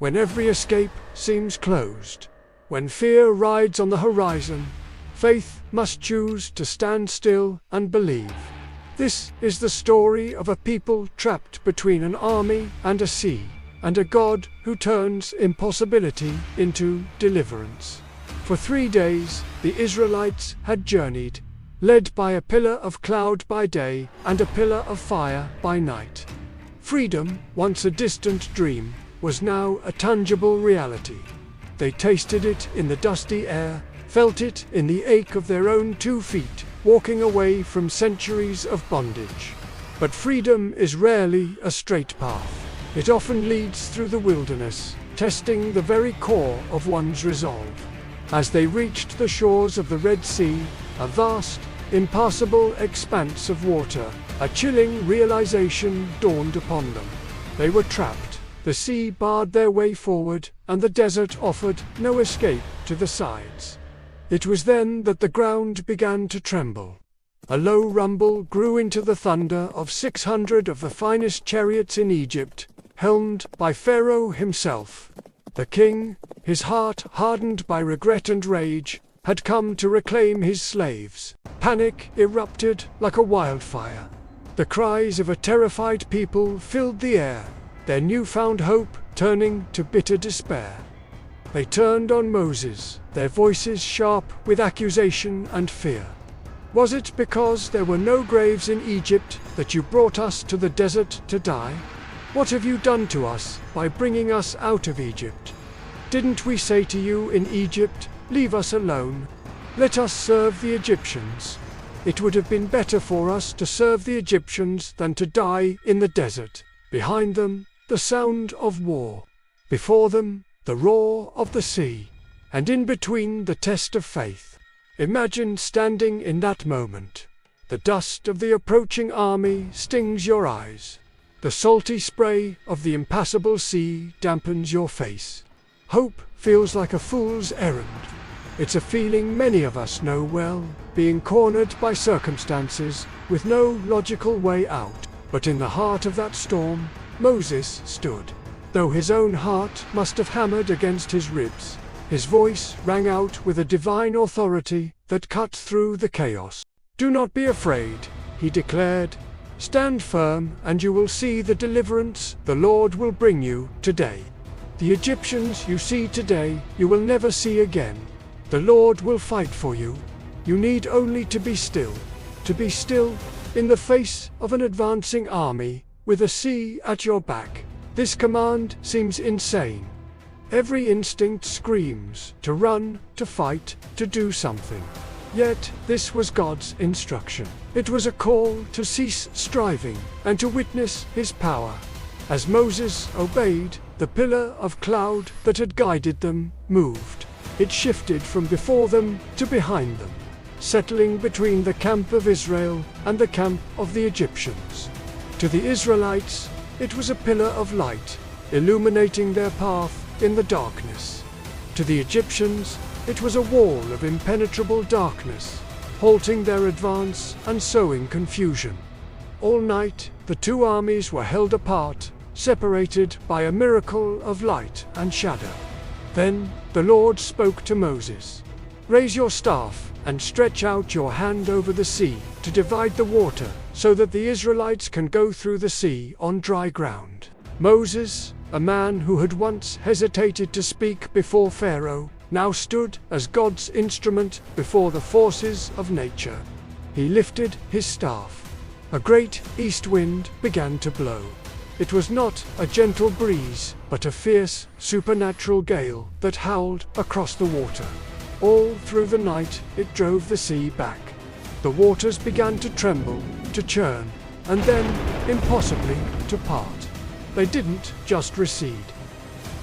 when every escape seems closed, when fear rides on the horizon, faith must choose to stand still and believe. This is the story of a people trapped between an army and a sea, and a God who turns impossibility into deliverance. For 3 days, the Israelites had journeyed, led by a pillar of cloud by day and a pillar of fire by night. Freedom, once a distant dream, was now a tangible reality. They tasted it in the dusty air, felt it in the ache of their own 2 feet, walking away from centuries of bondage. But freedom is rarely a straight path. It often leads through the wilderness, testing the very core of one's resolve. As they reached the shores of the Red Sea, a vast, impassable expanse of water, a chilling realization dawned upon them. They were trapped. The sea barred their way forward, and the desert offered no escape to the sides. It was then that the ground began to tremble. A low rumble grew into the thunder of 600 of the finest chariots in Egypt, helmed by Pharaoh himself. The king, his heart hardened by regret and rage, had come to reclaim his slaves. Panic erupted like a wildfire. The cries of a terrified people filled the air, their newfound hope turning to bitter despair. They turned on Moses, their voices sharp with accusation and fear. "Was it because there were no graves in Egypt that you brought us to the desert to die? What have you done to us by bringing us out of Egypt? Didn't we say to you in Egypt, 'Leave us alone. Let us serve the Egyptians'? It would have been better for us to serve the Egyptians than to die in the desert." Behind them, the sound of war. Before them, the roar of the sea. And in between, the test of faith. Imagine standing in that moment. The dust of the approaching army stings your eyes. The salty spray of the impassable sea dampens your face. Hope feels like a fool's errand. It's a feeling many of us know well, being cornered by circumstances with no logical way out. But in the heart of that storm, Moses stood. Though his own heart must have hammered against his ribs, his voice rang out with a divine authority that cut through the chaos. "Do not be afraid," he declared. "Stand firm, and you will see the deliverance the Lord will bring you today. The Egyptians you see today, you will never see again. The Lord will fight for you. You need only to be still in the face of an advancing army, with a sea at your back." This command seems insane. Every instinct screams to run, to fight, to do something. Yet, this was God's instruction. It was a call to cease striving and to witness his power. As Moses obeyed, the pillar of cloud that had guided them moved. It shifted from before them to behind them, settling between the camp of Israel and the camp of the Egyptians. To the Israelites, it was a pillar of light, illuminating their path in the darkness. To the Egyptians, it was a wall of impenetrable darkness, halting their advance and sowing confusion. All night, the 2 armies were held apart, separated by a miracle of light and shadow. Then the Lord spoke to Moses. "Raise your staff and stretch out your hand over the sea to divide the water so that the Israelites can go through the sea on dry ground." Moses, a man who had once hesitated to speak before Pharaoh, now stood as God's instrument before the forces of nature. He lifted his staff. A great east wind began to blow. It was not a gentle breeze, but a fierce, supernatural gale that howled across the water. All through the night, it drove the sea back. The waters began to tremble, to churn, and then, impossibly, to part. They didn't just recede.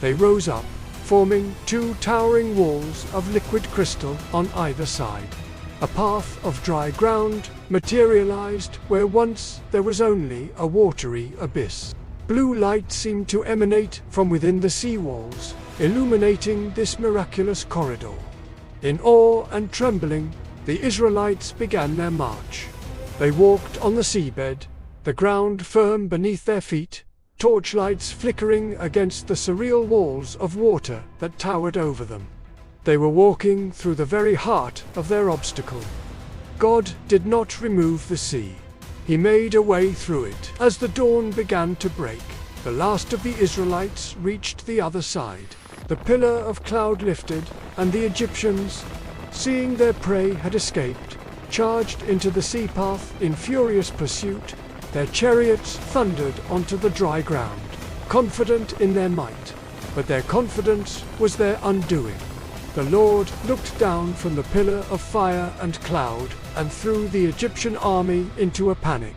They rose up, forming 2 towering walls of liquid crystal on either side. A path of dry ground materialized where once there was only a watery abyss. Blue light seemed to emanate from within the sea walls, illuminating this miraculous corridor. In awe and trembling, the Israelites began their march. They walked on the seabed, the ground firm beneath their feet, torchlights flickering against the surreal walls of water that towered over them. They were walking through the very heart of their obstacle. God did not remove the sea. He made a way through it. As the dawn began to break, the last of the Israelites reached the other side. The pillar of cloud lifted, and the Egyptians, seeing their prey had escaped, charged into the sea path in furious pursuit. Their chariots thundered onto the dry ground, confident in their might, but their confidence was their undoing. The Lord looked down from the pillar of fire and cloud and threw the Egyptian army into a panic.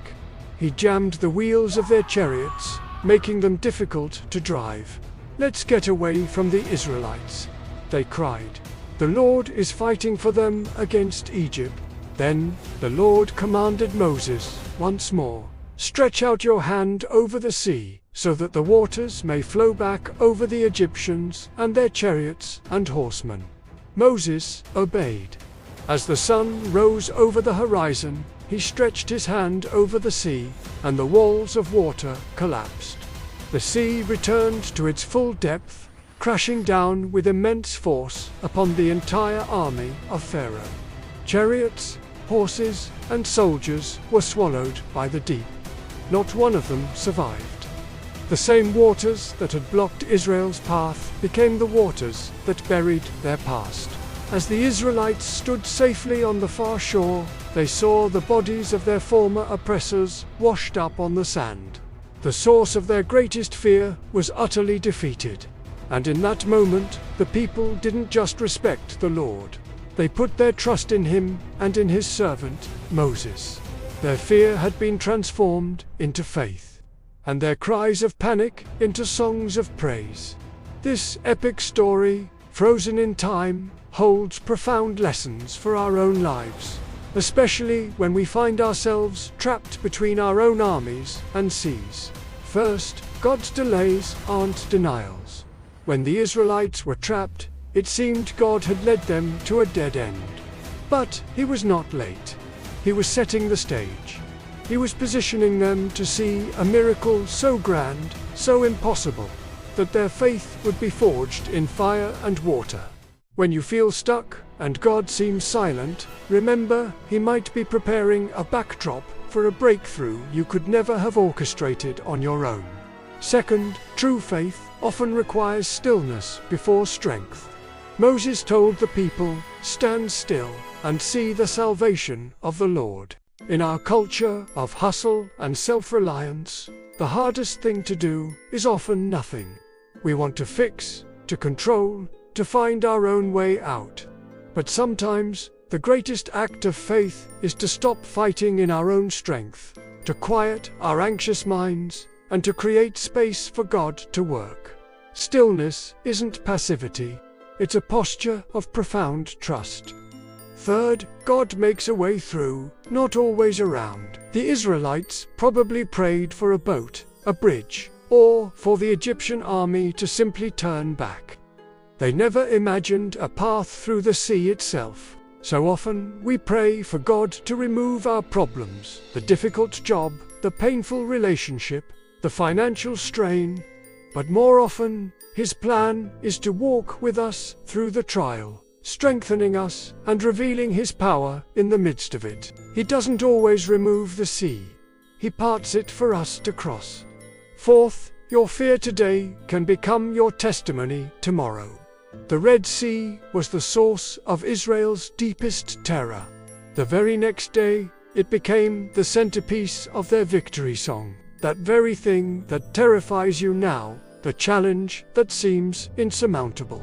He jammed the wheels of their chariots, making them difficult to drive. "Let's get away from the Israelites," they cried. "The Lord is fighting for them against Egypt." Then the Lord commanded Moses once more, "Stretch out your hand over the sea, so that the waters may flow back over the Egyptians and their chariots and horsemen." Moses obeyed. As the sun rose over the horizon, he stretched his hand over the sea, and the walls of water collapsed. The sea returned to its full depth, crashing down with immense force upon the entire army of Pharaoh. Chariots, horses, and soldiers were swallowed by the deep. Not one of them survived. The same waters that had blocked Israel's path became the waters that buried their past. As the Israelites stood safely on the far shore, they saw the bodies of their former oppressors washed up on the sand. The source of their greatest fear was utterly defeated. And in that moment, the people didn't just respect the Lord. They put their trust in him and in his servant, Moses. Their fear had been transformed into faith, and their cries of panic into songs of praise. This epic story, frozen in time, holds profound lessons for our own lives, especially when we find ourselves trapped between our own armies and seas. First, God's delays aren't denials. When the Israelites were trapped, it seemed God had led them to a dead end. But he was not late. He was setting the stage. He was positioning them to see a miracle so grand, so impossible, that their faith would be forged in fire and water. When you feel stuck and God seems silent, remember he might be preparing a backdrop for a breakthrough you could never have orchestrated on your own. Second, true faith often requires stillness before strength. Moses told the people, "Stand still and see the salvation of the Lord." In our culture of hustle and self-reliance, the hardest thing to do is often nothing. We want to fix, to control, to find our own way out. But sometimes, the greatest act of faith is to stop fighting in our own strength, to quiet our anxious minds, and to create space for God to work. Stillness isn't passivity, it's a posture of profound trust. Third, God makes a way through, not always around. The Israelites probably prayed for a boat, a bridge, or for the Egyptian army to simply turn back. They never imagined a path through the sea itself. So often we pray for God to remove our problems, the difficult job, the painful relationship, the financial strain, but more often, his plan is to walk with us through the trial, strengthening us and revealing his power in the midst of it. He doesn't always remove the sea. He parts it for us to cross. Fourth, your fear today can become your testimony tomorrow. The Red Sea was the source of Israel's deepest terror. The very next day, it became the centerpiece of their victory song. That very thing that terrifies you now, the challenge that seems insurmountable,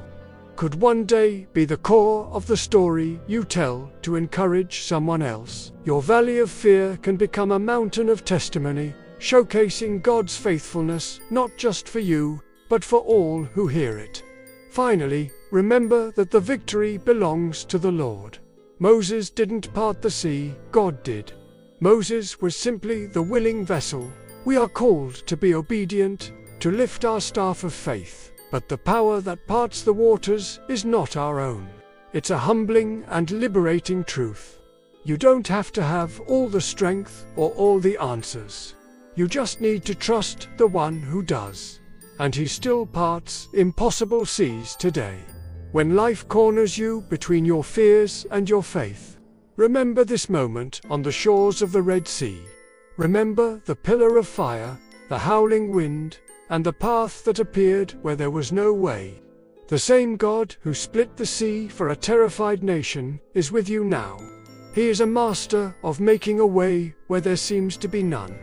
could one day be the core of the story you tell to encourage someone else. Your valley of fear can become a mountain of testimony, showcasing God's faithfulness not just for you, but for all who hear it. Finally, remember that the victory belongs to the Lord. Moses didn't part the sea, God did. Moses was simply the willing vessel. We are called to be obedient, to lift our staff of faith, but the power that parts the waters is not our own. It's a humbling and liberating truth. You don't have to have all the strength or all the answers. You just need to trust the one who does. And he still parts impossible seas today. When life corners you between your fears and your faith, remember this moment on the shores of the Red Sea. Remember the pillar of fire, the howling wind, and the path that appeared where there was no way. The same God who split the sea for a terrified nation is with you now. He is a master of making a way where there seems to be none.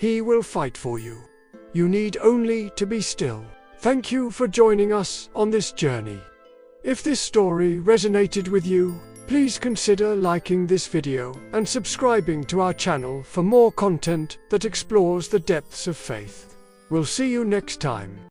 He will fight for you. You need only to be still. Thank you for joining us on this journey. If this story resonated with you, please consider liking this video and subscribing to our channel for more content that explores the depths of faith. We'll see you next time.